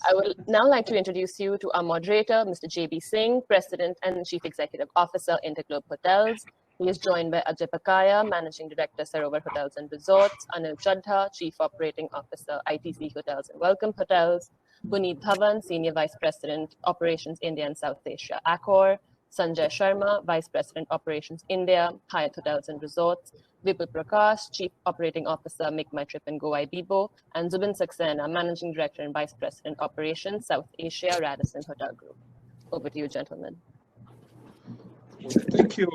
I would now like to introduce you to our moderator, Mr. J.B. Singh, President and Chief Executive Officer, InterGlobe Hotels. He is joined by Ajay, Bakaya, Managing Director, Sarovar Hotels and Resorts, Anil Chadha, Chief Operating Officer, ITC Hotels and Welcome Hotels, Puneet, Dhawan, Senior Vice President, Operations India and South Asia, Accor, Sunjae Sharma, Vice President, Operations India, Hyatt Hotels and Resorts, Vipul, Prakash, Chief Operating Officer, MakeMyTrip and Goibibo, and Zubin, Saxena, Managing Director and Vice President, Operations, South Asia, Radisson Hotel Group. Over to you, gentlemen. Thank you,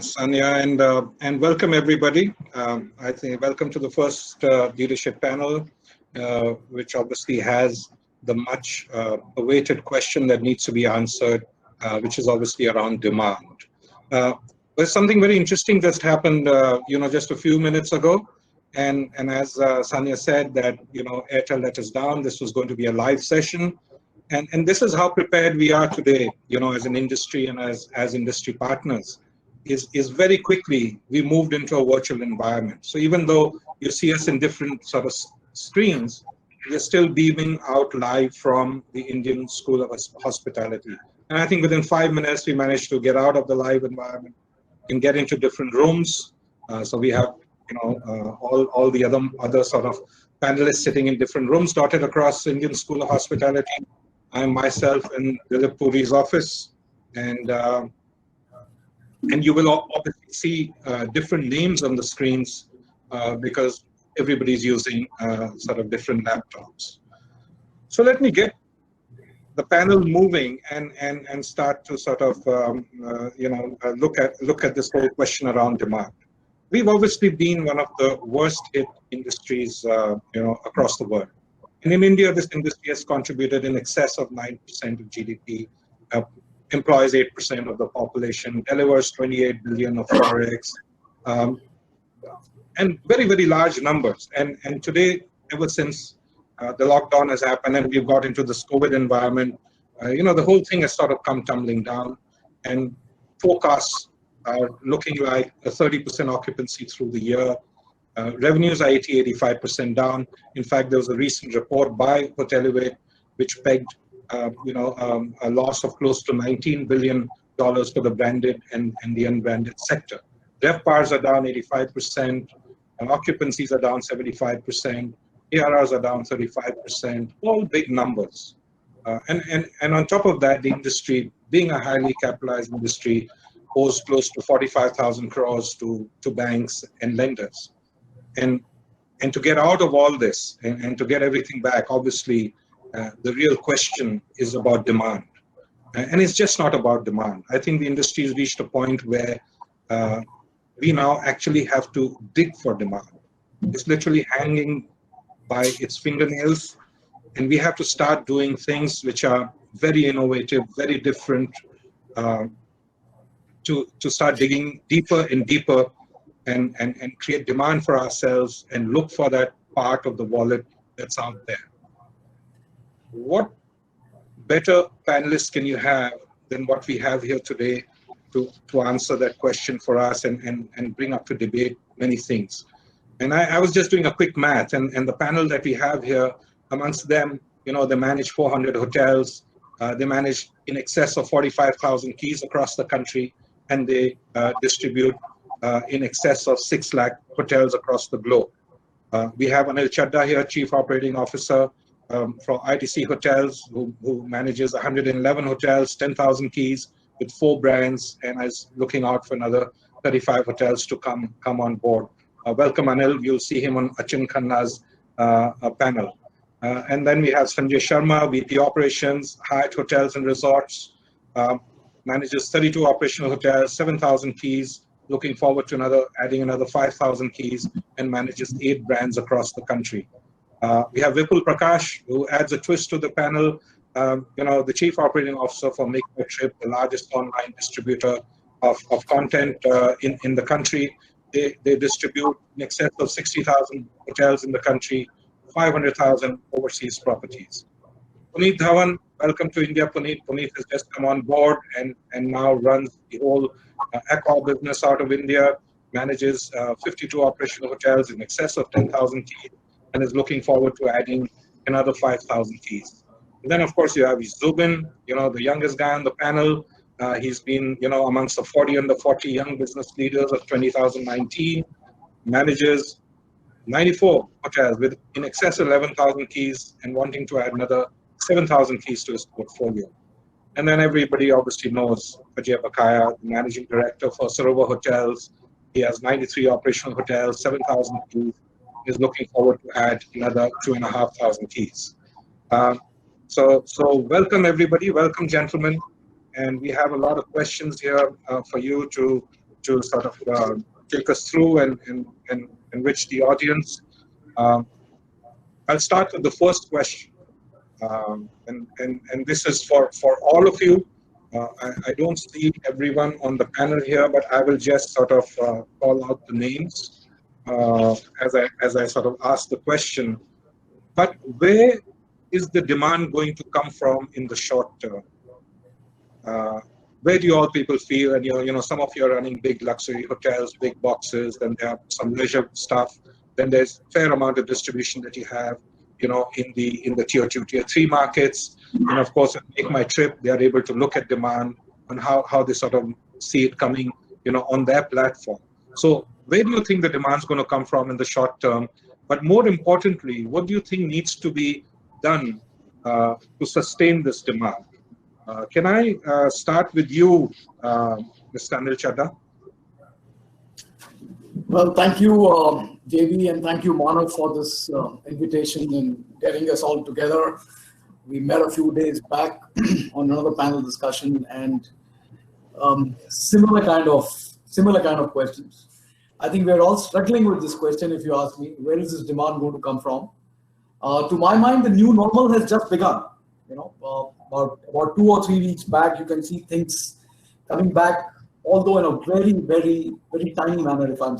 Sanya, and welcome everybody. I think welcome to the first leadership panel, which obviously has the much awaited question that needs to be answered, which is obviously around demand. There's something very interesting that's happened, just a few minutes ago, and as Sanya said that Airtel let us down. This was going to be a live session. And this is how prepared we are today, as an industry and as industry partners, is very quickly we moved into a virtual environment. So even though you see us in different sort of screens, we're still beaming out live from the Indian School of Hospitality. And I think within 5 minutes, we managed to get out of the live environment and get into different rooms. So we have, all the other sort of panelists sitting in different rooms dotted across Indian School of Hospitality. I'm myself in Dilip Puri's office, and you will obviously see different names on the screens because everybody's using sort of different laptops. So let me get the panel moving and start to sort of look at this whole question around demand. We've obviously been one of the worst hit industries across the world. And in India, this industry has contributed in excess of 9% of GDP, employs 8% of the population, delivers 28 billion of forex, and very, very large numbers. And today, ever since the lockdown has happened and we've got into this COVID environment, the whole thing has sort of come tumbling down, and forecasts are looking like a 30% occupancy through the year. Revenues are 85% down. In fact, there was a recent report by Hotelivate which pegged, a loss of close to $19 billion for the branded and the unbranded sector. RevPARs are down 85%, occupancies are down 75%, ARRs are down 35%, all big numbers. And on top of that, the industry, being a highly capitalized industry, owes close to 45,000 crores to banks and lenders. And to get out of all this and to get everything back, obviously, the real question is about demand. And it's just not about demand. I think the industry has reached a point where we now actually have to dig for demand. It's literally hanging by its fingernails, and we have to start doing things which are very innovative, very different, to start digging deeper and deeper and create demand for ourselves and look for that part of the wallet that's out there. What better panelists can you have than what we have here today to answer that question for us and bring up to debate many things? And I was just doing a quick math, and the panel that we have here, amongst them, they manage 400 hotels, they manage in excess of 45,000 keys across the country, and they distribute in excess of 6 lakh hotels across the globe. We have Anil Chadha here, Chief Operating Officer for ITC Hotels, who manages 111 hotels, 10,000 keys with 4 brands, and is looking out for another 35 hotels to come on board. Welcome, Anil. You'll see him on Achin Khanna's panel. And then we have Sunjae Sharma, VP Operations, Hyatt Hotels and Resorts, manages 32 operational hotels, 7,000 keys, looking forward to adding another 5,000 keys, and manages 8 brands across the country. We have Vipul Prakash, who adds a twist to the panel, the Chief Operating Officer for MakeMyTrip, the largest online distributor of content in the country. They distribute in excess of 60,000 hotels in the country, 500,000 overseas properties. Puneet Dhawan, welcome to India, Puneet. Puneet has just come on board and now runs the whole Accor business out of India, manages 52 operational hotels in excess of 10,000 keys, and is looking forward to adding another 5,000 keys. And then, of course, you have Zubin, the youngest guy on the panel. He's been, amongst the 40 under 40 young business leaders of 2019, manages 94 hotels with in excess of 11,000 keys and wanting to add another 7,000 keys to his portfolio. And then everybody obviously knows Ajay, the managing director for Sarovar Hotels. He has 93 operational hotels, 7,000 keys. He's looking forward to add another 2,500 keys. So welcome everybody, welcome gentlemen, and we have a lot of questions here for you to sort of take us through and enrich the audience. I'll start with the first question, and this is for all of you. I don't see everyone on the panel here, but I will just sort of call out the names as I sort of ask the question. But where is the demand going to come from in the short term? Where do you all people feel? And some of you are running big luxury hotels, big boxes. Then there are some leisure stuff. Then there's a fair amount of distribution that you have, in the tier 2, tier 3 markets. And of course, at MakeMyTrip, they are able to look at demand and how they sort of see it coming, on their platform. So where do you think the demand is going to come from in the short term? But more importantly, what do you think needs to be done to sustain this demand? Can I start with you, Mr. Anil Chadha? Well, thank you, JB, and thank you, Manav, for this invitation and getting us all together. We met a few days back on another panel discussion, and similar kind of questions. I think we're all struggling with this question. If you ask me, where is this demand going to come from? To my mind, the new normal has just begun. About 2 or 3 weeks back, you can see things coming back, although in a very, very, very tiny manner, if I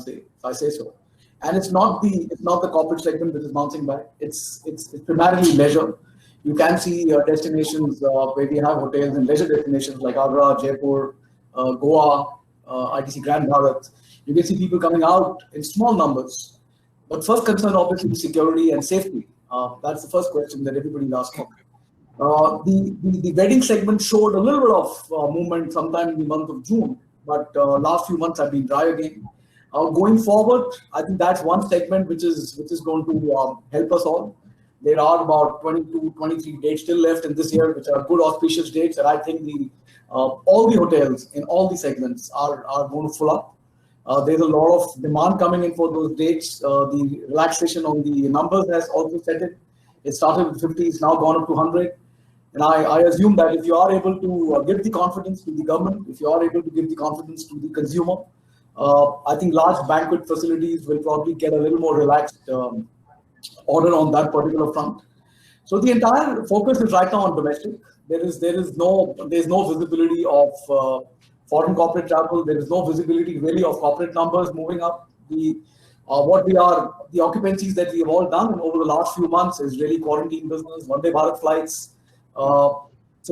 say so. And it's not the corporate segment that is bouncing back. It's primarily leisure. You can see destinations where we have hotels and leisure destinations like Agra, Jaipur, Goa, ITC Grand Bharat. You can see people coming out in small numbers. But first concern, obviously, is security and safety. That's the first question that everybody's asking. The wedding segment showed a little bit of movement sometime in the month of June, but last few months have been dry again. Going forward, I think that's one segment which is going to help us all. There are about 22, 23 dates still left in this year, which are good auspicious dates, and I think all the hotels in all the segments are going to fill up. There's a lot of demand coming in for those dates. The relaxation on the numbers has also set it. It started with 50, it's now gone up to 100. And I assume that if you are able to give the confidence to the government, if you are able to give the confidence to the consumer, I think large banquet facilities will probably get a little more relaxed order on that particular front. So the entire focus is right now on domestic. There's no visibility of foreign corporate travel. There is no visibility really of corporate numbers moving up. The occupancies that we have all done over the last few months is really quarantine business, Vande Bharat flights. So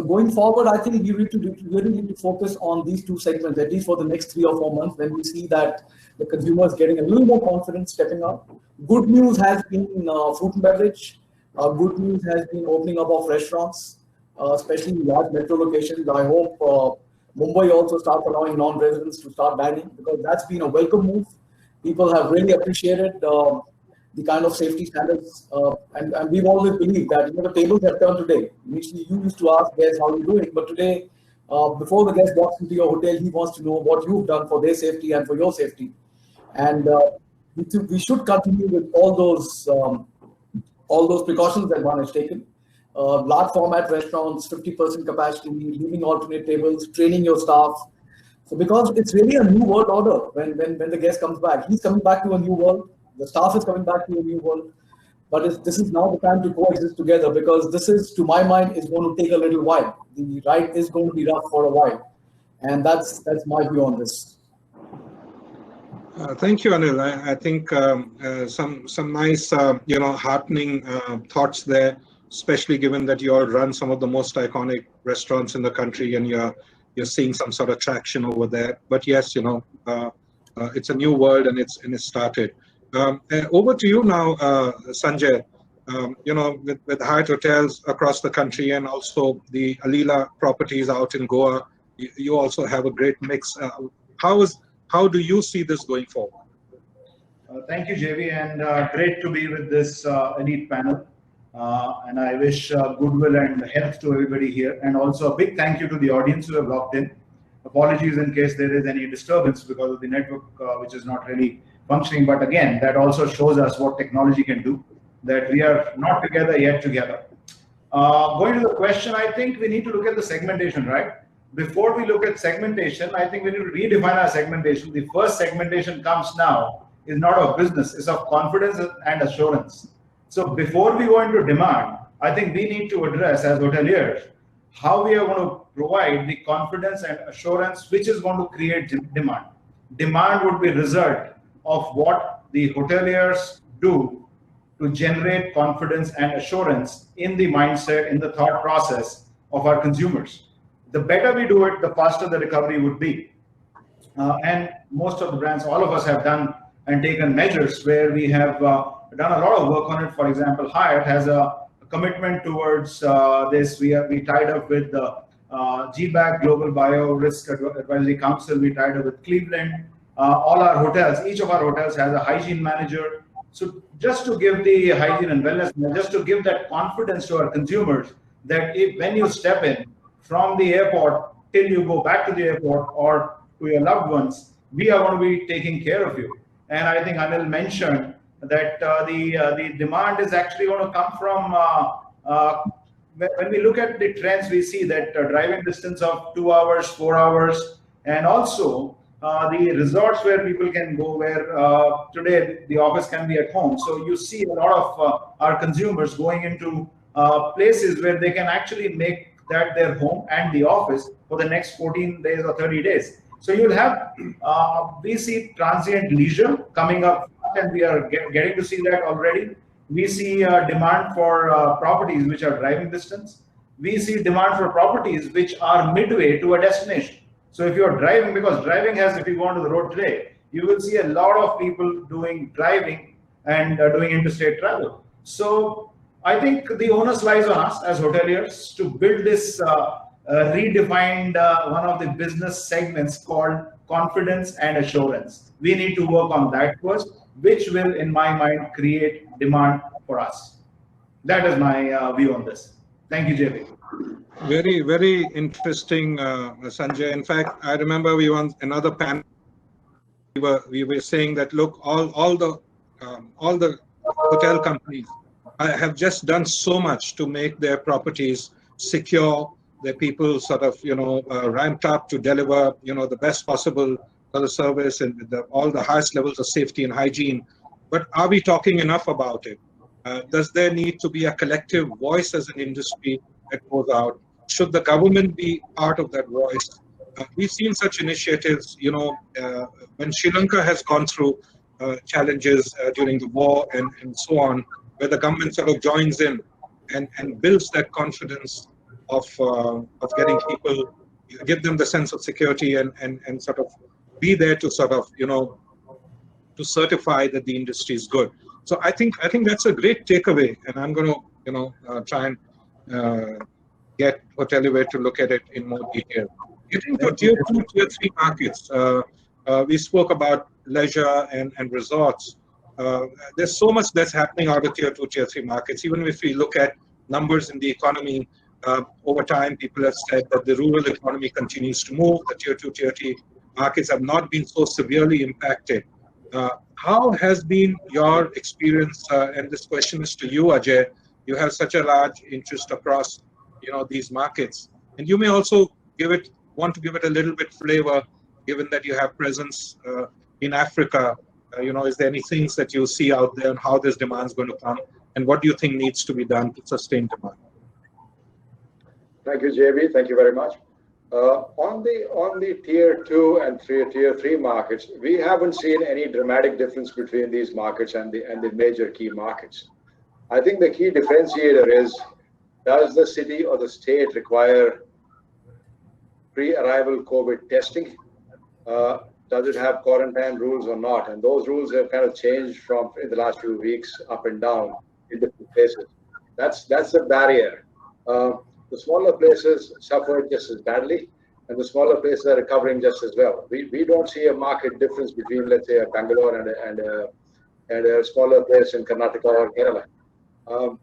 going forward, I think we really need to focus on these two segments, at least for the next 3 or 4 months, when we see that the consumer is getting a little more confidence stepping up. Good news has been food and beverage. Good news has been opening up of restaurants, especially in large metro locations. I hope Mumbai also starts allowing non-residents to start dining, because that's been a welcome move. People have really appreciated the kind of safety standards, and we've always believed that the tables have turned today. Initially, you used to ask guests how you're doing, but today, before the guest walks into your hotel, he wants to know what you've done for their safety and for your safety. And we should continue with all those precautions that one has taken. Large format restaurants, 50% capacity, leaving alternate tables, training your staff. So because it's really a new world order when the guest comes back. He's coming back to a new world. The staff is coming back to a new world. But this is now the time to coexist together, because this is, to my mind, is going to take a little while. The ride is going to be rough for a while. And that's my view on this. Thank you, Anil. I think some nice, heartening thoughts there, especially given that you all run some of the most iconic restaurants in the country, and you're seeing some sort of traction over there. But yes, it's a new world, and it's started. Over to you now, Sunjae. with Hyatt hotels across the country and also the Alila properties out in Goa, you also have a great mix. How do you see this going forward? Thank you, JV, and great to be with this elite panel. And I wish goodwill and health to everybody here. And also a big thank you to the audience who have logged in. Apologies in case there is any disturbance because of the network, which is not really functioning. But again, that also shows us what technology can do, that we are not together yet together. Going to the question, I think we need to look at the segmentation, right? Before we look at segmentation, I think we need to redefine our segmentation. The first segmentation comes now is not of business, it's of confidence and assurance. So before we go into demand, I think we need to address as hoteliers how we are going to provide the confidence and assurance which is going to create demand. Demand would be a result of what the hoteliers do to generate confidence and assurance in the mindset, in the thought process of our consumers. The better we do it, the faster the recovery would be. And most of the brands, all of us have done and taken measures where we have done a lot of work on it. For example, Hyatt has a commitment towards this. We tied up with the GBAC, Global Bio Risk Advisory Council. We tied up with Cleveland. All our hotels, each of our hotels has a hygiene manager. So just to give the hygiene and wellness, just to give that confidence to our consumers that when you step in from the airport till you go back to the airport or to your loved ones, we are going to be taking care of you. And I think Anil mentioned that the demand is actually going to come from, when we look at the trends, we see that driving distance of 2 hours, 4 hours, and also the resorts where people can go where today the office can be at home. So you see a lot of our consumers going into places where they can actually make that their home and the office for the next 14 days or 30 days. So you'll have, we see transient leisure coming up, and we are getting to see that already. We see demand for properties which are driving distance. We see demand for properties which are midway to a destination. So if you're driving, because driving has, if you go onto the road today, you will see a lot of people doing driving and doing interstate travel. So I think the onus lies on us as hoteliers to build this redefined one of the business segments called confidence and assurance. We need to work on that first, which will, in my mind, create demand for us. That is my view on this. Thank you, JB. Very, very interesting, Sunjae. In fact, I remember we were on another panel. We were saying that look, all the hotel companies have just done so much to make their properties secure. Their people sort of ramped up to deliver the best possible service and with all the highest levels of safety and hygiene. But are we talking enough about it? Does there need to be a collective voice as an industry that goes out? Should the government be part of that voice? We've seen such initiatives, when Sri Lanka has gone through challenges during the war and so on, where the government sort of joins in and builds that confidence of getting people, give them the sense of security and sort of be there to sort of, to certify that the industry is good. So I think that's a great takeaway, and I'm going to, try and get Hotelivate to look at it in more detail. Getting to tier 2, tier 3 markets, we spoke about leisure and resorts. There's so much that's happening out of tier 2, tier 3 markets. Even if we look at numbers in the economy, over time, people have said that the rural economy continues to move. The tier 2, tier 3 markets have not been so severely impacted. How has been your experience? And this question is to you, Ajay. You have such a large interest across, these markets, and you may also want to give it a little bit flavor, given that you have presence in Africa. Is there any things that you see out there and how this demand is going to come, and what do you think needs to be done to sustain demand? Thank you, JB. Thank you very much. On the tier 2 and tier 3 markets, we haven't seen any dramatic difference between these markets and the major key markets. I think the key differentiator is, does the city or the state require pre-arrival COVID testing? Does it have quarantine rules or not? And those rules have kind of changed in the last few weeks, up and down, places. That's the barrier. The smaller places suffered just as badly, and the smaller places are recovering just as well. We don't see a market difference between, let's say, a Bangalore and a smaller place in Karnataka or Kerala.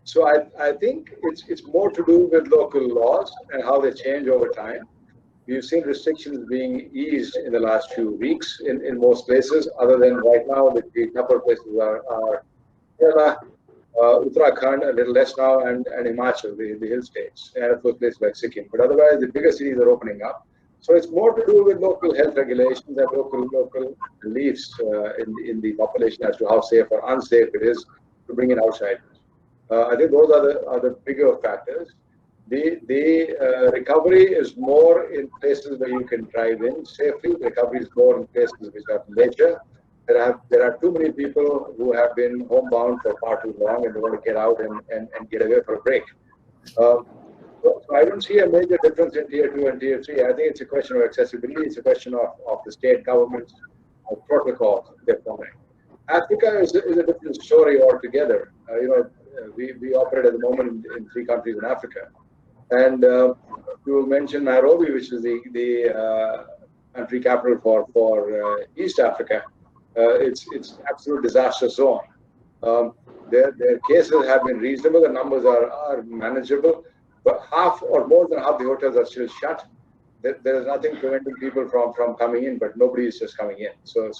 So I think it's more to do with local laws and how they change over time. We've seen restrictions being eased in the last few weeks in most places, other than right now, the tougher places are Kerala, Uttarakhand, a little less now, and Himachal, the hill states, and of course places like Sikkim. But otherwise, the bigger cities are opening up. So it's more to do with local health regulations and local beliefs in the population as to how safe or unsafe it is to bring in outsiders. I think those are the bigger factors. The recovery is more in places where you can drive in safely. The recovery is more in places which have leisure. There are too many people who have been homebound for far too long and they want to get out and get away for a break. So I don't see a major difference in tier 2 and tier 3. I think it's a question of accessibility. It's a question of the state governments, of protocols they're following. Africa is a different story altogether. We operate at the moment in 3 countries in Africa. And you mentioned Nairobi, which is the country capital for East Africa. It's absolute disaster zone. Their cases have been reasonable. The numbers are manageable, but half or more than half the hotels are still shut. There is nothing preventing people from coming in, but nobody is just coming in. So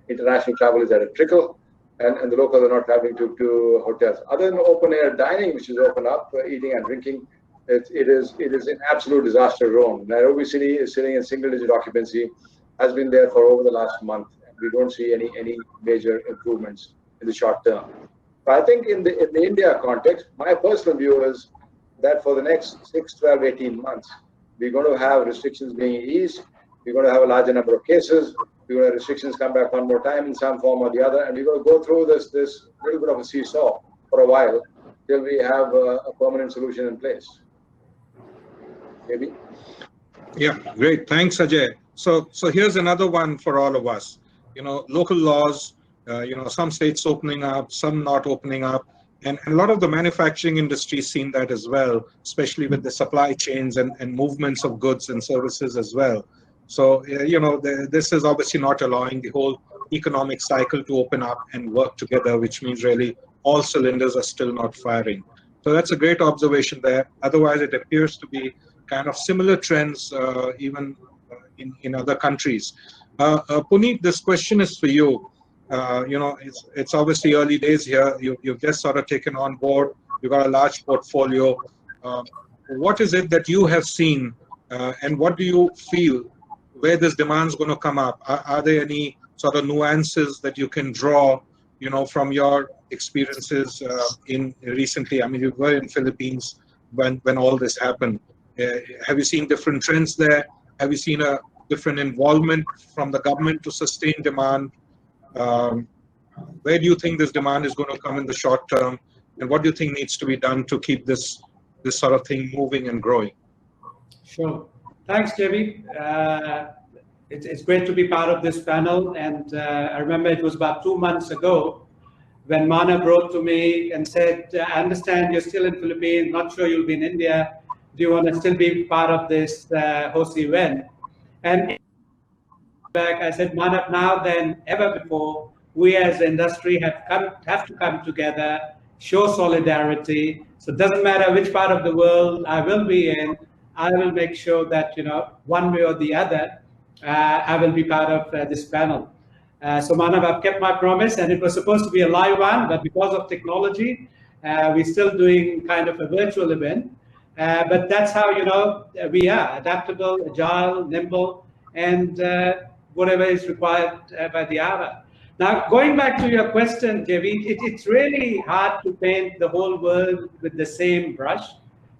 international travel is at a trickle, and the locals are not traveling to hotels. Other than open air dining, which is open up, eating and drinking, it is an absolute disaster zone. Nairobi City is sitting in single-digit occupancy, has been there for over the last month. We don't see any major improvements in the short term. But I think in the India context, my personal view is that for the next 6, 12, 18 months, we're going to have restrictions being eased. We're going to have a larger number of cases. We're going to have restrictions come back one more time in some form or the other. And we're going to go through this little bit of a seesaw for a while till we have a permanent solution in place. Maybe? Yeah, great. Thanks, Ajay. So here's another one for all of us. Local laws, some states opening up, some not opening up. And a lot of the manufacturing industry has seen that as well, especially with the supply chains and movements of goods and services as well. So, this is obviously not allowing the whole economic cycle to open up and work together, which means really all cylinders are still not firing. So that's a great observation there. Otherwise, it appears to be kind of similar trends even in other countries. Puneet, this question is for you. It's obviously early days here. You've just sort of taken on board. You've got a large portfolio. What is it that you have seen, and what do you feel where this demand is going to come up? Are there any sort of nuances that you can draw, from your experiences in recently? I mean, you were in Philippines when all this happened. Have you seen different trends there? Have you seen a different involvement from the government to sustain demand? Where do you think this demand is going to come in the short term, and what do you think needs to be done to keep this sort of thing moving and growing? Sure. Thanks, JB. It's great to be part of this panel, and I remember it was about 2 months ago when Manav wrote to me and said, I understand you're still in Philippines, not sure you'll be in India. Do you want to still be part of this HOSI event? And back, I said, Manav, now than ever before, we as the industry have to come together, show solidarity. So it doesn't matter which part of the world I will be in, I will make sure that, one way or the other, I will be part of this panel. So Manav, I've kept my promise, and it was supposed to be a live one, but because of technology, we're still doing kind of a virtual event. But that's how, we are, adaptable, agile, nimble, and whatever is required by the hour. Now, going back to your question, JV, it's really hard to paint the whole world with the same brush.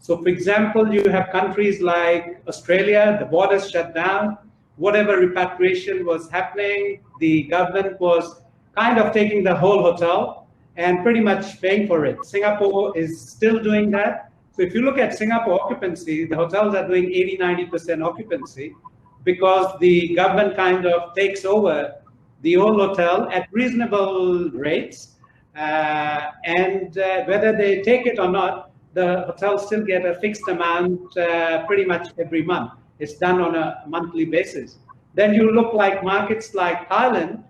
So, for example, you have countries like Australia, the borders shut down, whatever repatriation was happening, the government was kind of taking the whole hotel and pretty much paying for it. Singapore is still doing that. So if you look at Singapore occupancy, the hotels are doing 80–90% occupancy because the government kind of takes over the whole hotel at reasonable rates. and whether they take it or not, the hotels still get a fixed amount pretty much every month. It's done on a monthly basis. Then you look like markets like Thailand,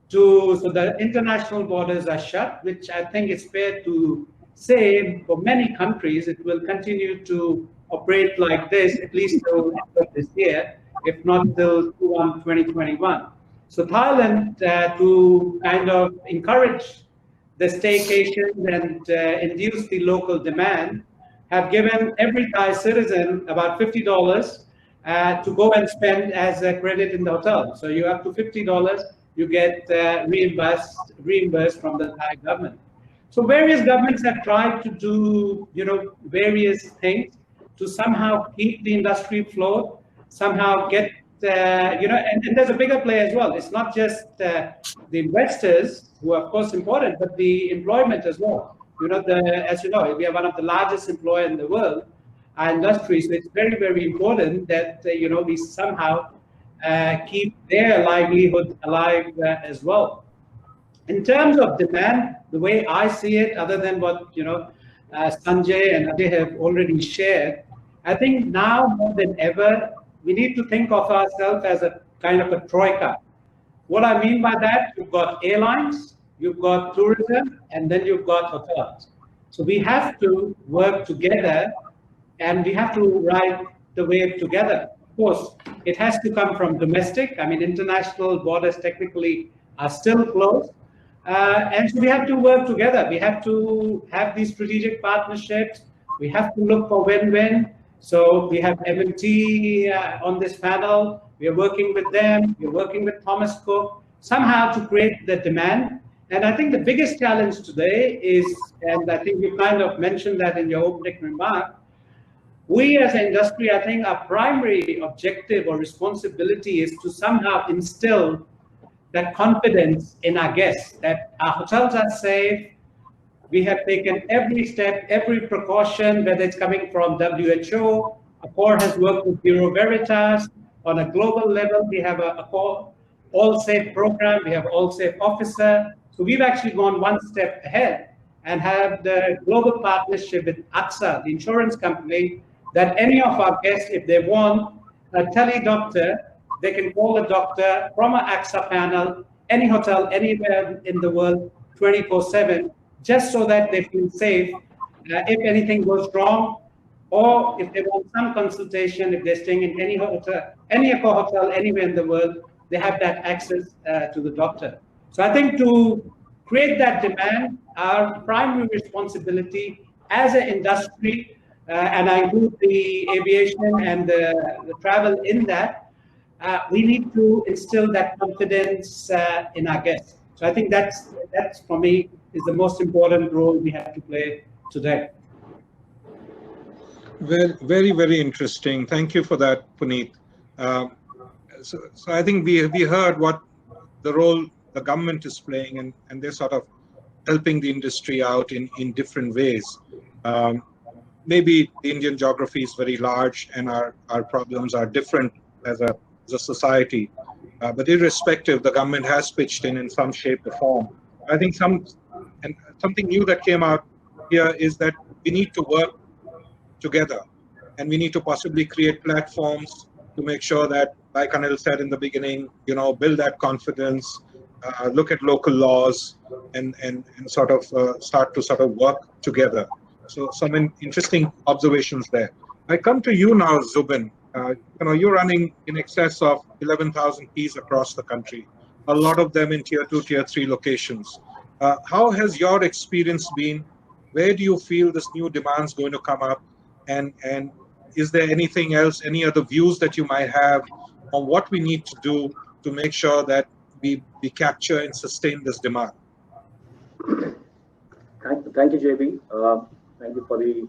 so the international borders are shut, which I think is fair to say for many countries it will continue to operate like this at least till this year, if not till Q1 2021. So Thailand, to kind of encourage the staycations and induce the local demand, have given every Thai citizen about $50 to go and spend as a credit in the hotel. So you up to $50, you get reimbursed from the Thai government. So various governments have tried to do, various things to somehow keep the industry afloat, somehow get, and there's a bigger play as well. It's not just the investors who are of course important, but the employment as well. As you know, we are one of the largest employer in the world, our industry. So it's very, very important that we somehow keep their livelihood alive as well. In terms of demand, the way I see it, other than what Sunjae and Ajay have already shared, I think now more than ever we need to think of ourselves as a kind of a troika. What I mean by that, you've got airlines, you've got tourism, and then you've got hotels. So we have to work together, and we have to ride the wave together. Of course, it has to come from domestic. I mean, international borders technically are still closed. And so we have to work together. We have to have these strategic partnerships. We have to look for win-win. So we have M&T on this panel. We are working with them. We're working with Thomas Cook, somehow to create the demand. And I think the biggest challenge today is, and I think you kind of mentioned that in your opening remark, we as an industry, I think our primary objective or responsibility is to somehow instill that confidence in our guests, that our hotels are safe. We have taken every step, every precaution, whether it's coming from WHO. Accor has worked with Bureau Veritas. On a global level, we have a Accor All Safe program. We have All Safe officer. So we've actually gone one step ahead and have the global partnership with AXA, the insurance company, that any of our guests, if they want a tele-doctor, they can call the doctor from an AXA panel, any hotel, anywhere in the world, 24/7, just so that they feel safe if anything goes wrong, or if they want some consultation, if they're staying in any hotel, any Accor hotel anywhere in the world, they have that access to the doctor. So I think to create that demand, our primary responsibility as an industry, and I include the aviation and the travel in that, we need to instill that confidence in our guests. So I think that's for me is the most important role we have to play today. Very, very interesting. Thank you for that, Puneet. So I think we heard what the role the government is playing, and they're sort of helping the industry out in different ways. Maybe the Indian geography is very large and our problems are different as a society, but irrespective, the government has pitched in some shape or form. I think something new that came out here is that we need to work together, and we need to possibly create platforms to make sure that, like Anil said in the beginning, build that confidence, look at local laws, and sort of start to sort of work together. So some interesting observations there. I come to you now, Zubin. You're running in excess of 11,000 keys across the country, a lot of them in tier 2, tier 3 locations. How has your experience been? Where do you feel this new demand is going to come up? And is there anything else, any other views that you might have on what we need to do to make sure that we capture and sustain this demand? Thank you, JB. Thank you for the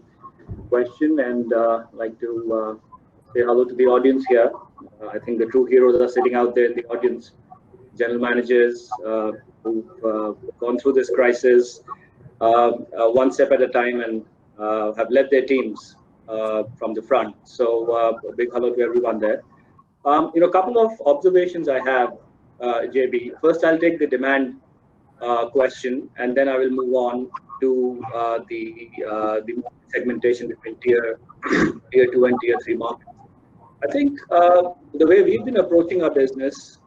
question, and I'd like to say hello to the audience here. I think the true heroes are sitting out there in the audience, general managers who've gone through this crisis one step at a time and have led their teams from the front. So a big hello to everyone there. A couple of observations I have, JB. First, I'll take the demand question, and then I will move on to the segmentation between tier 2 and tier 3 markets. I think the way we've been approaching our business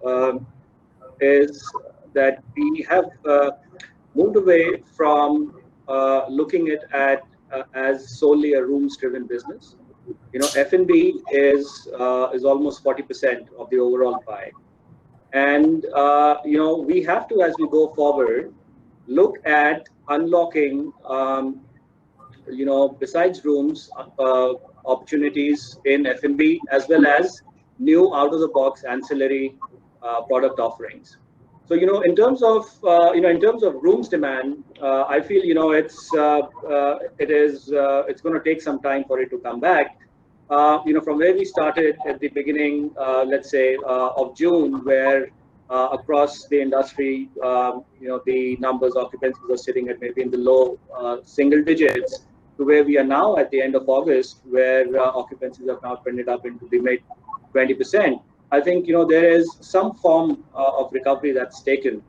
is that we have moved away from looking at as solely a rooms-driven business. F&B is almost 40% of the overall pie, and we have to, as we go forward, look at unlocking, besides rooms, opportunities in F&B as well as new out-of-the-box ancillary product offerings. So in terms of rooms demand, I feel it's going to take some time for it to come back. From where we started at the beginning, let's say of June, where across the industry, the numbers occupancies are sitting at maybe in the low single digits, to where we are now at the end of August, where occupancies have now trended up into the mid 20%. I think there is some form of recovery that's taken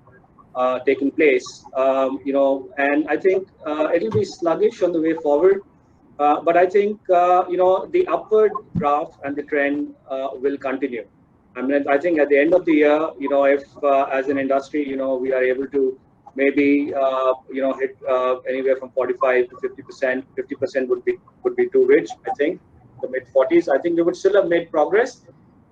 place, and I think it'll be sluggish on the way forward. But I think the upward graph and the trend will continue. I mean, I think at the end of the year, if as an industry, we are able to maybe hit anywhere from 45 to 50%. 50% would be too rich. I think the mid 40s. I think we would still have made progress.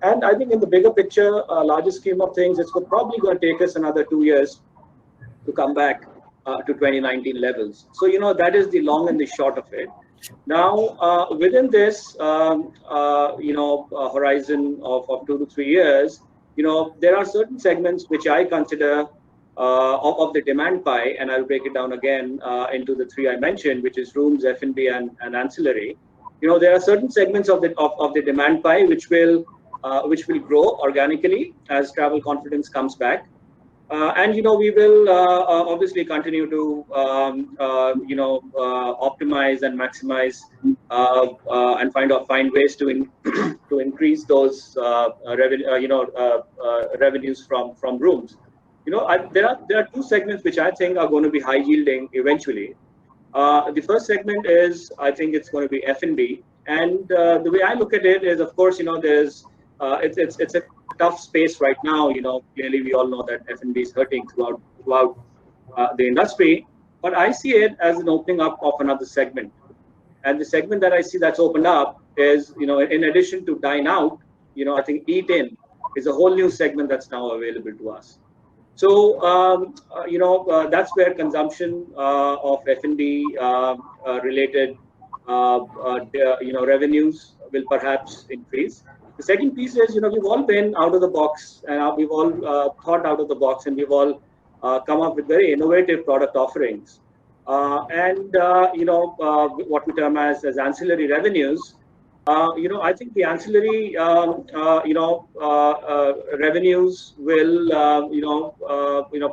And I think in the bigger picture, larger scheme of things, it's probably going to take us another 2 years to come back to 2019 levels. So that is the long and the short of it. Now, within this, horizon of 2 to 3 years, there are certain segments which I consider of the demand pie, and I'll break it down again into the 3 I mentioned, which is rooms, F&B, and ancillary. There are certain segments of the demand pie which will grow organically as travel confidence comes back. And we will obviously continue to optimize and maximize and find ways to increase those revenues from rooms. There are 2 segments which I think are going to be high yielding eventually. The first segment is, I think it's going to be F&B, and the way I look at it is, of course, there's it's a tough space right now. Clearly we all know that F&B is hurting throughout the industry, but I see it as an opening up of another segment. And the segment that I see that's opened up is, in addition to dine out, I think eat in is a whole new segment that's now available to us. So that's where consumption of F&B related revenues will perhaps increase. The second piece is, we've all been out of the box, and we've all thought out of the box, and we've all come up with very innovative product offerings. And what we term as ancillary revenues. I think the ancillary revenues will,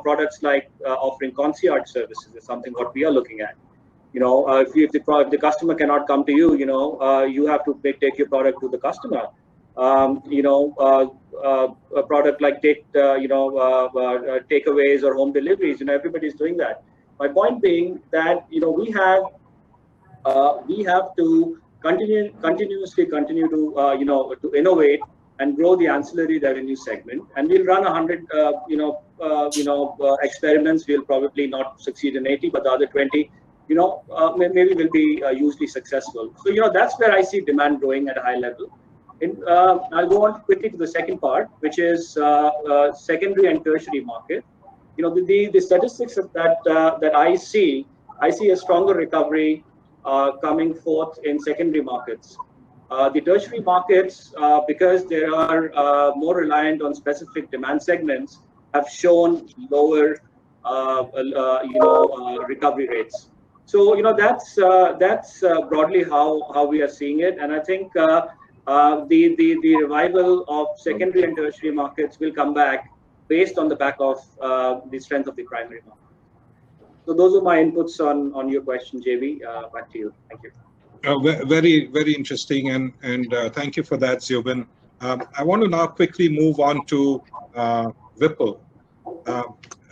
products like offering concierge services is something what we are looking at. If the customer cannot come to you, you have to take your product to the customer. A product like takeaways or home deliveries, everybody's doing that. My point being that we have to continuously continue to to innovate and grow the ancillary revenue segment, and we'll run 100 experiments. We'll probably not succeed in 80, but the other 20 maybe will be hugely successful. So that's where I see demand growing at a high level. I'll go on quickly to the second part, which is secondary and tertiary market. The statistics that I see a stronger recovery coming forth in secondary markets. The tertiary markets, because they are more reliant on specific demand segments, have shown lower recovery rates. So that's broadly how we are seeing it, and I think the revival of secondary and tertiary markets will come back based on the back of the strength of the primary market. So those are my inputs on your question, JB. Back to you. Thank you. Very, very interesting, and thank you for that, Zubin. I want to now quickly move on to Vipul.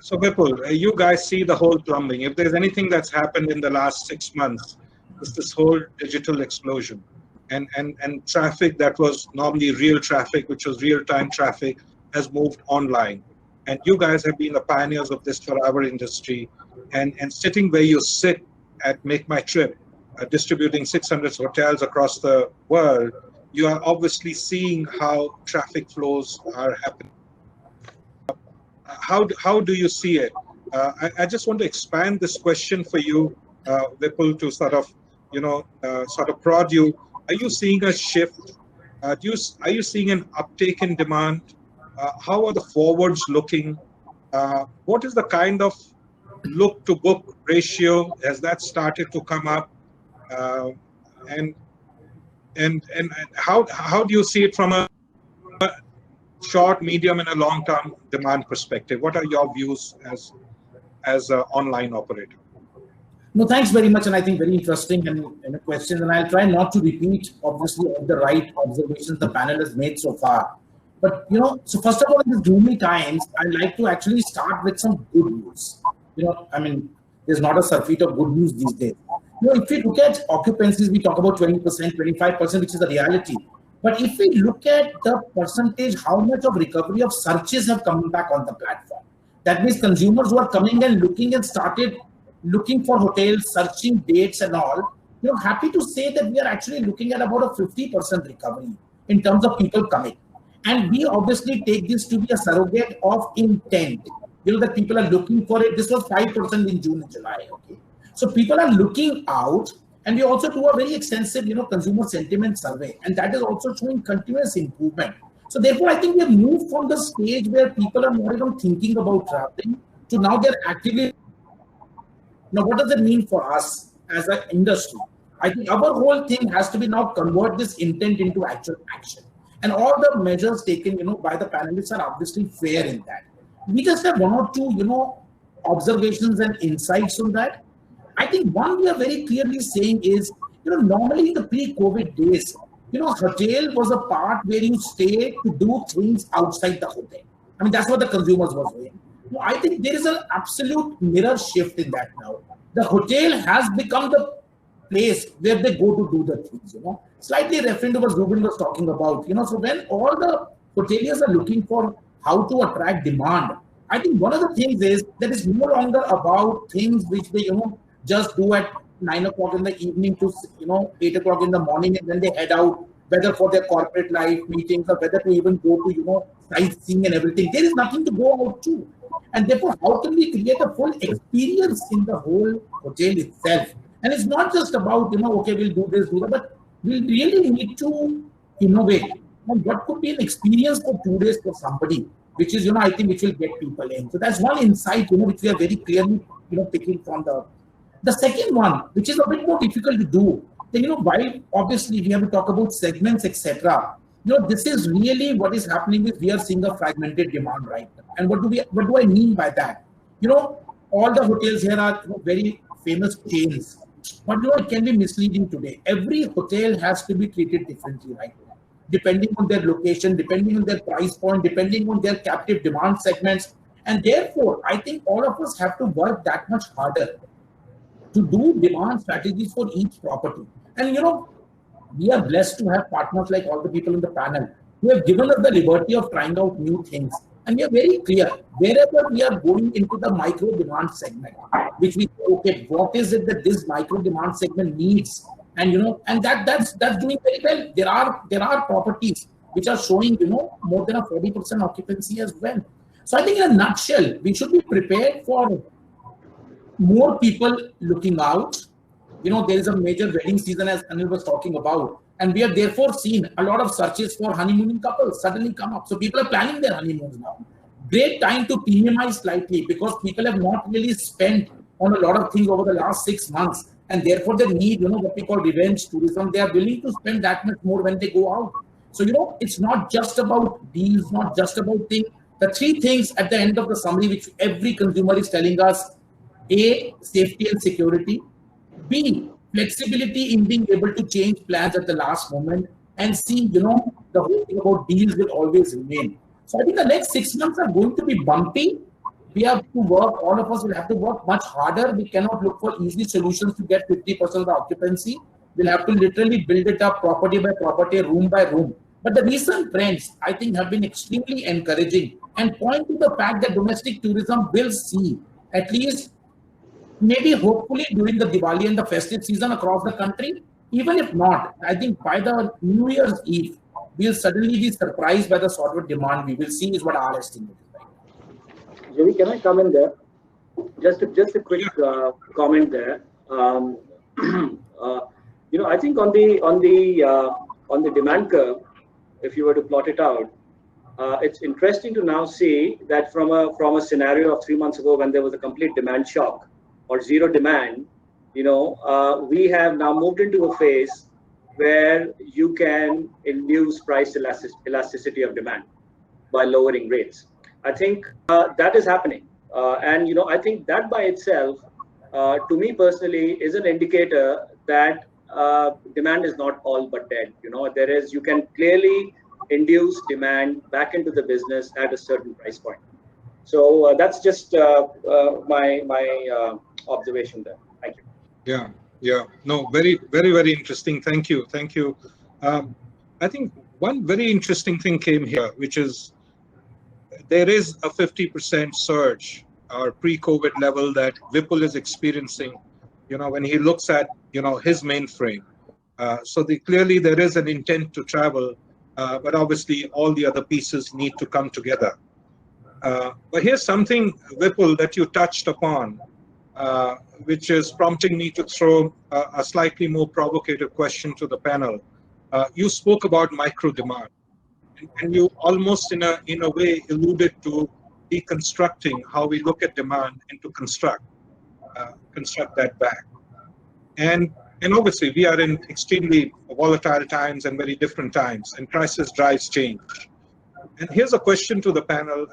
So Vipul, you guys see the whole plumbing. If there's anything that's happened in the last 6 months, it's this whole digital explosion. And traffic that was normally real traffic, which was real-time traffic, has moved online. And you guys have been the pioneers of this for our industry. And sitting where you sit at MakeMyTrip, distributing 600 hotels across the world, you are obviously seeing how traffic flows are happening. How do you see it? I just want to expand this question for you, Vipul, to sort of, prod you. Are you seeing a shift? Are you seeing an uptake in demand? How are the forwards looking? What is the kind of look to book ratio? Has that started to come up? And how do you see it from a short, medium, and a long-term demand perspective? What are your views as an online operator? No, thanks very much, and I think very interesting and a question. And I'll try not to repeat, obviously, all the right observations the panel has made so far. But so first of all, in these gloomy times, I'd like to actually start with some good news. There's not a surfeit of good news these days. If we look at occupancies, we talk about 20%, 25%, which is the reality. But if we look at the percentage, how much of recovery of searches have come back on the platform? That means consumers who are coming and looking and started looking for hotels, searching dates and all, happy to say that we are actually looking at about a 50% recovery in terms of people coming. And we obviously take this to be a surrogate of intent. That people are looking for it. This was 5% in June and July. Okay. So people are looking out, and we also do a very extensive, consumer sentiment survey, and that is also showing continuous improvement. So therefore, I think we have moved from the stage where people are not even thinking about traveling to now they're actively. Now, what does it mean for us as an industry? I think our whole thing has to be now convert this intent into actual action. And all the measures taken, by the panelists are obviously fair in that. We just have one or two, observations and insights on that. I think one we are very clearly saying is, normally in the pre-COVID days, hotel was a part where you stay to do things outside the hotel. That's what the consumers were doing. I think there is an absolute mirror shift in that now. The hotel has become the place where they go to do the things, Slightly referring to what Zubin was talking about, So when all the hoteliers are looking for how to attract demand, I think one of the things is that it's no longer about things which they, just do at 9 o'clock in the evening to, 8 o'clock in the morning, and then they head out, whether for their corporate life meetings or whether to even go to, sightseeing and everything. There is nothing to go out to. And therefore, how can we create a full experience in the whole hotel itself? And it's not just about, okay, we'll do this, do that, but we really need to innovate. And what could be an experience for 2 days for somebody, which is, I think, which will get people in. So that's one insight, which we are very clearly, picking from the second one, which is a bit more difficult to do. Then, while obviously we have to talk about segments, etc. This is really what is happening is we are seeing a fragmented demand right now. And what do I mean by that? All the hotels here are very famous chains, but it can be misleading today. Every hotel has to be treated differently right now, depending on their location, depending on their price point, depending on their captive demand segments. And therefore, I think all of us have to work that much harder to do demand strategies for each property. And we are blessed to have partners like all the people in the panel who have given us the liberty of trying out new things. And we are very clear, wherever we are going into the micro demand segment, which we say, okay, what is it that this micro demand segment needs? And and that's doing very well. There are properties which are showing more than a 40% occupancy as well. So I think in a nutshell, we should be prepared for more people looking out. There is a major wedding season, as Anil was talking about, and we have therefore seen a lot of searches for honeymooning couples suddenly come up. So people are planning their honeymoons now. Great time to premiumize slightly because people have not really spent on a lot of things over the last 6 months, and therefore they need, what we call revenge tourism. They are willing to spend that much more when they go out. So, it's not just about deals, not just about things. The three things at the end of the summary, which every consumer is telling us: A, safety and security; B, flexibility in being able to change plans at the last moment; and C, the whole thing about deals will always remain. So I think the next 6 months are going to be bumpy, we have to work, all of us will have to work much harder. We cannot look for easy solutions to get 50% of the occupancy. We'll have to literally build it up property by property, room by room. But the recent trends, I think, have been extremely encouraging and point to the fact that domestic tourism will see, at least maybe hopefully during the Diwali and the festive season across the country. Even if not, I think by the New Year's Eve, we'll suddenly be surprised by the sort of demand we will see, is what our estimate is. Jimmy, can I come in there? Just a quick comment there. I think on the demand curve, if you were to plot it out, it's interesting to now see that from a scenario of 3 months ago when there was a complete demand shock or zero demand, we have now moved into a phase where you can induce price elasticity of demand by lowering rates. I think that is happening, and I think that by itself, to me personally, is an indicator that demand is not all but dead. You can clearly induce demand back into the business at a certain price point. So that's just my observation there. Thank you. Yeah. No, very, very, very interesting. Thank you. I think one very interesting thing came here, which is there is a 50% surge or pre-COVID level that Vipul is experiencing, when he looks at, his mainframe. So clearly there is an intent to travel, but obviously all the other pieces need to come together. But here's something, Vipul, that you touched upon, which is prompting me to throw a slightly more provocative question to the panel. You spoke about micro demand, and you almost in a way alluded to deconstructing how we look at demand and to construct that back. And obviously we are in extremely volatile times and very different times, and crisis drives change. And here's a question to the panel.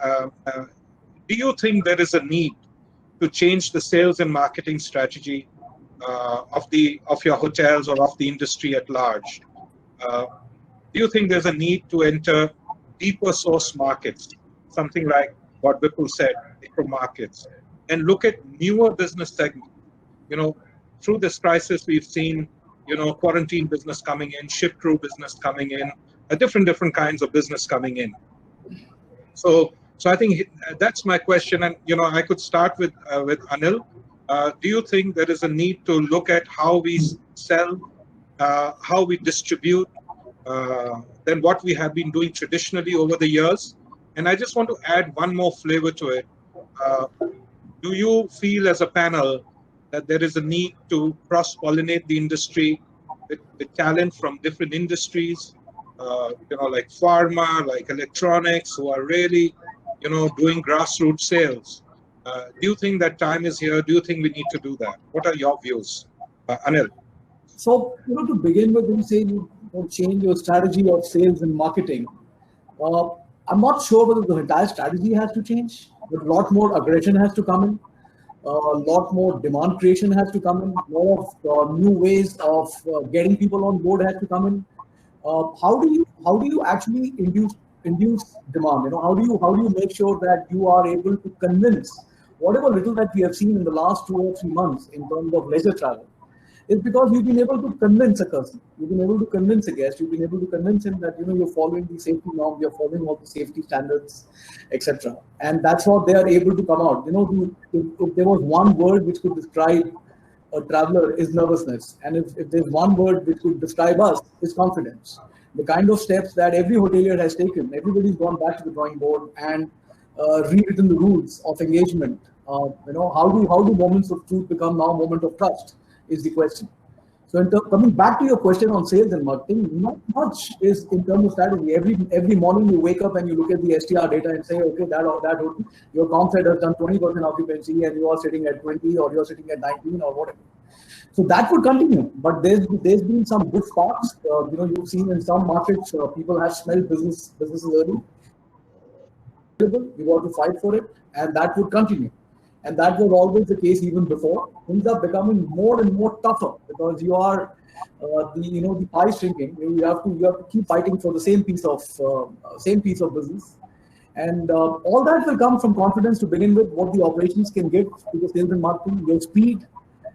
Do you think there is a need to change the sales and marketing strategy of your hotels or of the industry at large? Do you think there's a need to enter deeper source markets, something like what Vipul said, micro markets, and look at newer business segments? Through this crisis, we've seen, quarantine business coming in, ship crew business coming in, different kinds of business coming in. So I think that's my question, and I could start with Anil. Do you think there is a need to look at how we sell, how we distribute, than what we have been doing traditionally over the years? And I just want to add one more flavor to it. Do you feel as a panel that there is a need to cross-pollinate the industry with talent from different industries, like pharma, like electronics, who are really, doing grassroots sales? Do you think that time is here? Do you think we need to do that? What are your views? Anil? So, to begin with, when you say you change your strategy of sales and marketing, I'm not sure whether the entire strategy has to change, but a lot more aggression has to come in. A lot more demand creation has to come in. A lot of new ways of getting people on board has to come in. How do you actually induce demand? How do you make sure that you are able to convince whatever little that we have seen in the last 2 or 3 months in terms of leisure travel? It's because you've been able to convince a customer, you've been able to convince a guest, you've been able to convince him that you're following the safety norms, you're following all the safety standards, etc. And that's what they are able to come out. If there was one word which could describe a traveler, is nervousness, and if there's one word which could describe us, is confidence. The kind of steps that every hotelier has taken, everybody's gone back to the drawing board and rewritten the rules of engagement. How do moments of truth become now moment of trust? Is the question. So coming back to your question on sales and marketing, not much is in terms of strategy. Every morning you wake up and you look at the STR data and say, okay, that your comp set has done 20% occupancy and you are sitting at 20 or you're sitting at 19 or whatever. So that would continue. But there's been some good sparks. You've seen in some markets people have smelled businesses early. We want to fight for it, and that would continue. And that was always the case even before. Things are becoming more and more tougher because you are the pie shrinking. You have to keep fighting for the same piece of business, And all that will come from confidence to begin with, what the operations can give to the sales and marketing, your speed,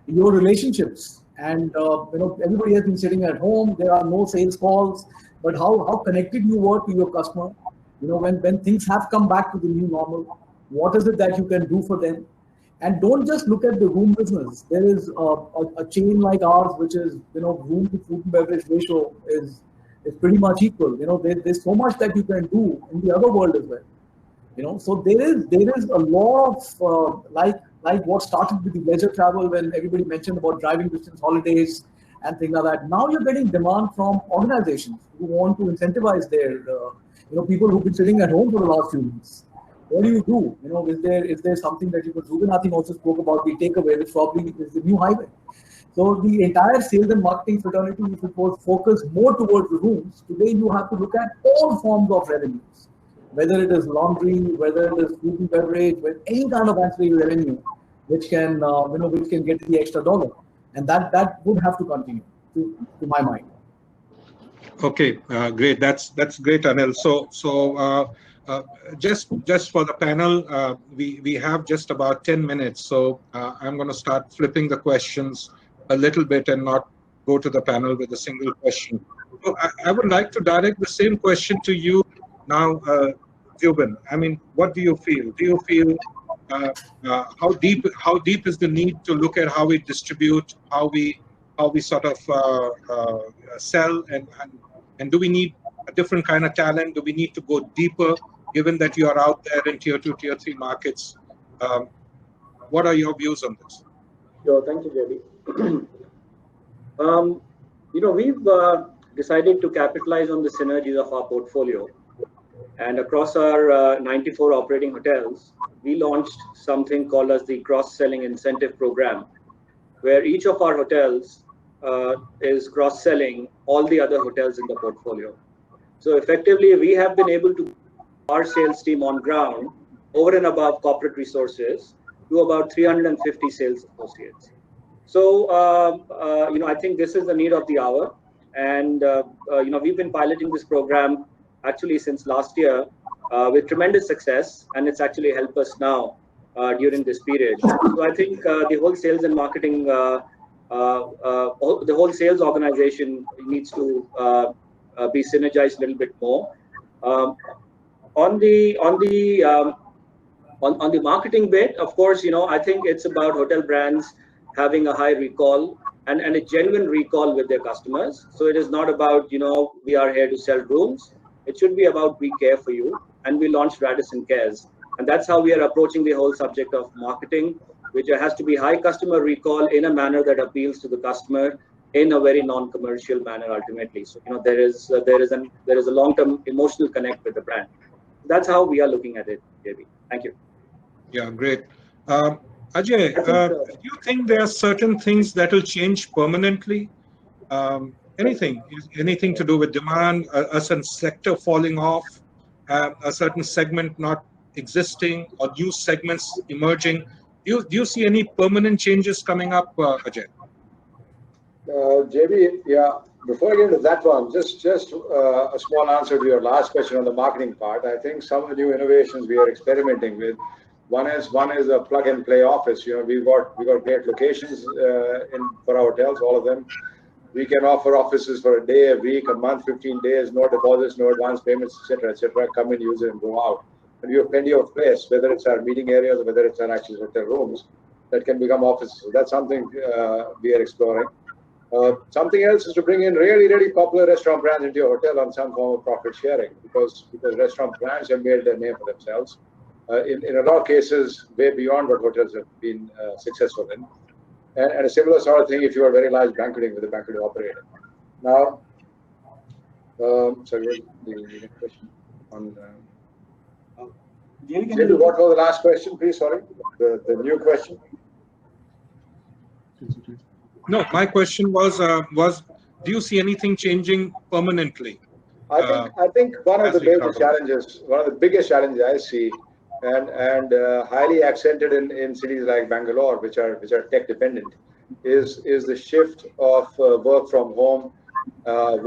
your relationships. And everybody has been sitting at home. There are no sales calls, but how connected you were to your customer. When things have come back to the new normal, what is it that you can do for them? And don't just look at the room business. There is a chain like ours, which is, room to food and beverage ratio is pretty much equal. There's so much that you can do in the other world as well. So there is a lot of like what started with the leisure travel when everybody mentioned about driving distance holidays and things like that. Now you're getting demand from organizations who want to incentivize their people who've been sitting at home for the last few months. What do you do? Is there something that you could do? Zubin, I think, also spoke about the takeaway, which probably is the new highway. So the entire sales and marketing fraternity is supposed to focus more towards the rooms. Today you have to look at all forms of revenues, whether it is laundry, whether it is food and beverage, with any kind of ancillary revenue, which can get the extra dollar, and that would have to continue, to my mind. Okay, great. That's great, Anil. So just for the panel, we have just about 10 minutes. So I'm going to start flipping the questions a little bit and not go to the panel with a single question. So I would like to direct the same question to you now, Zubin. I mean, what do you feel? Do you feel how deep is the need to look at how we distribute, how we sort of sell, and do we need a different kind of talent? Do we need to go deeper, given that you are out there in tier 2, tier 3 markets? What are your views on this? Sure, thank you, JB. We've decided to capitalize on the synergies of our portfolio. And across our 94 operating hotels, we launched something called as the cross-selling incentive program, where each of our hotels is cross-selling all the other hotels in the portfolio. So effectively, we have been able to our sales team on ground over and above corporate resources to about 350 sales associates. So, I think this is the need of the hour. And, we've been piloting this program actually since last year with tremendous success, and it's actually helped us now during this period. So I think the whole sales and marketing, the whole sales organization needs to be synergized a little bit more. On the marketing bit, of course, I think it's about hotel brands having a high recall and a genuine recall with their customers. So it is not about, we are here to sell rooms. It should be about we care for you. And we launched Radisson Cares. And that's how we are approaching the whole subject of marketing, which has to be high customer recall in a manner that appeals to the customer in a very non-commercial manner ultimately. So, there is a long-term emotional connect with the brand. That's how we are looking at it, JB. Thank you. Yeah, great. Ajay, do you think there are certain things that will change permanently? Anything to do with demand, a certain sector falling off, a certain segment not existing, or new segments emerging? Do you see any permanent changes coming up, Ajay? JB, yeah. Before I get into that one, just a small answer to your last question on the marketing part. I think some of the new innovations we are experimenting with. One is a plug and play office. We've got great locations for our hotels, all of them. We can offer offices for a day, a week, a month, 15 days, no deposits, no advance payments, etc., etc. Come in, use it, and go out. And we have plenty of place, whether it's our meeting areas or whether it's our actual hotel rooms, that can become offices. So that's something we are exploring. Something else is to bring in really, really popular restaurant brands into your hotel on some form of profit sharing, because restaurant brands have made their name for themselves. In a lot of cases, way beyond what hotels have been successful in. And a similar sort of thing if you are very large banqueting with a banqueting operator. Now, sorry, what was the question? JB, what was the last question, please? Sorry, the new question. No, my question was do you see anything changing permanently? I think one of the biggest challenges I see, and highly accented in cities like Bangalore, which are tech dependent, is the shift of work from home, and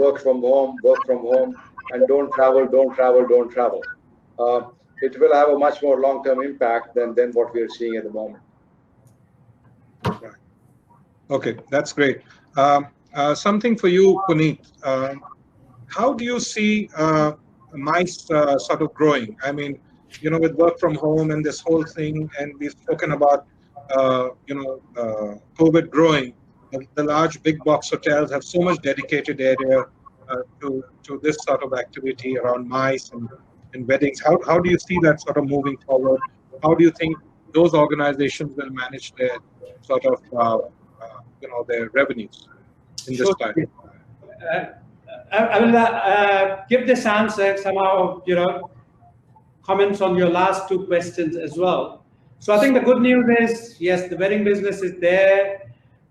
don't travel. it will have a much more long-term impact than what we are seeing at the moment. Right. Okay, that's great. Something for you, Puneet. How do you see MICE sort of growing? I mean, you know, with work from home and this whole thing, and we've spoken about, COVID growing. The large big box hotels have so much dedicated area to this sort of activity around MICE and weddings. How do you see that sort of moving forward? How do you think those organizations will manage their sort of, their revenues in this time? I will give this answer somehow, comments on your last two questions as well. So I think the good news is, yes, the wedding business is there.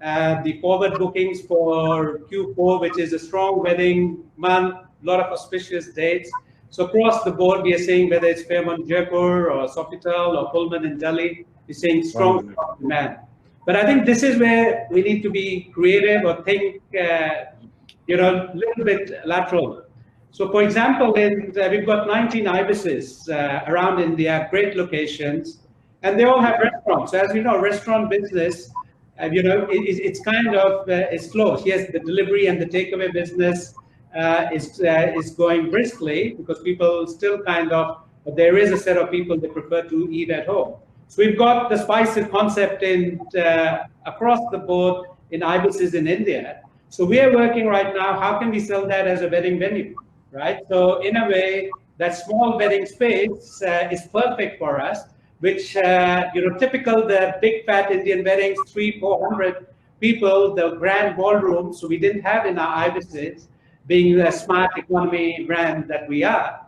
The forward bookings for Q4, which is a strong wedding month, a lot of auspicious dates. So across the board, we are seeing whether it's Fairmont Jaipur or Sofitel or Pullman in Delhi, we're seeing strong demand. But I think this is where we need to be creative or think, a little bit lateral. So for example, we've got 19 ibises around India, great locations, and they all have restaurants. So as we know, restaurant business, it's kind of is slow. Yes, the delivery and the takeaway business is going briskly because people still there is a set of people that prefer to eat at home. So we've got the spices concept across the board in ibises in India. So we are working right now, how can we sell that as a wedding venue, right? So in a way, that small wedding space is perfect for us, which, typical, the big fat Indian weddings, 300-400 people, the grand ballroom, so we didn't have in our ibises, being the smart economy brand that we are.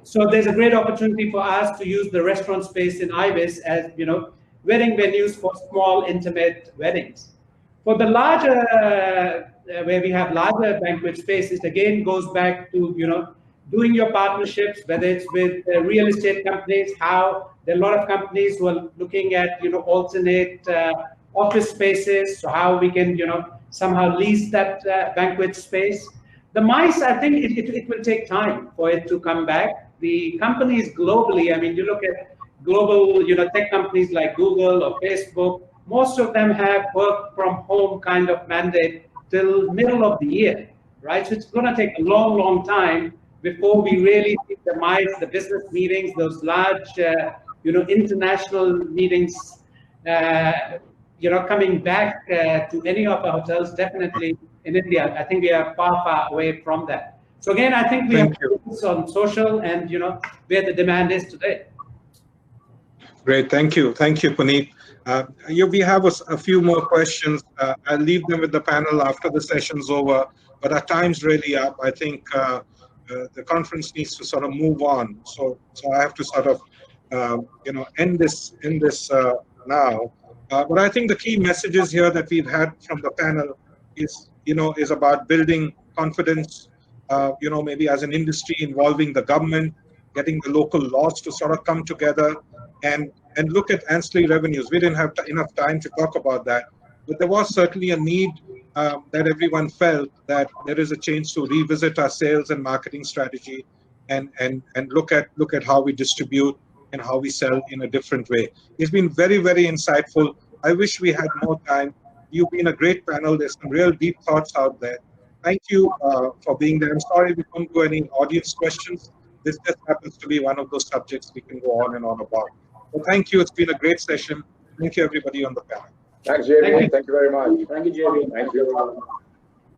So there's a great opportunity for us to use the restaurant space in ibis as, wedding venues for small, intimate weddings. For the larger, where we have larger banquet spaces, again, goes back to, doing your partnerships, whether it's with real estate companies, how there are a lot of companies who are looking at, alternate office spaces, so how we can, somehow lease that banquet space. The MICE, I think it will take time for it to come back. The companies globally, I mean, you look at global, tech companies like Google or Facebook, most of them have work from home kind of mandate till middle of the year, right? So it's going to take a long, long time before we really see the MICE, the business meetings, those large, international meetings, coming back to any of our hotels, definitely in India. I think we are far, far away from that. So again, I think we have to focus on social and, where the demand is today. Great, thank you. Thank you, Puneet. We have a few more questions. I'll leave them with the panel after the session's over, but our time's really up. I think the conference needs to sort of move on. So I have to sort of, end this now. But I think the key messages here that we've had from the panel is about building confidence, maybe as an industry involving the government, getting the local laws to sort of come together and look at ancillary revenues. We didn't have enough time to talk about that, but there was certainly a need that everyone felt that there is a chance to revisit our sales and marketing strategy and look at how we distribute and how we sell in a different way. It's been very, very insightful. I wish we had more time. You've been a great panel. There's some real deep thoughts out there. Thank you for being there. I'm sorry we couldn't do any audience questions. This just happens to be one of those subjects we can go on and on about. So thank you. It's been a great session. Thank you, everybody on the panel. Thanks, JB. Thank you very much. Thank you, JB. Thank you.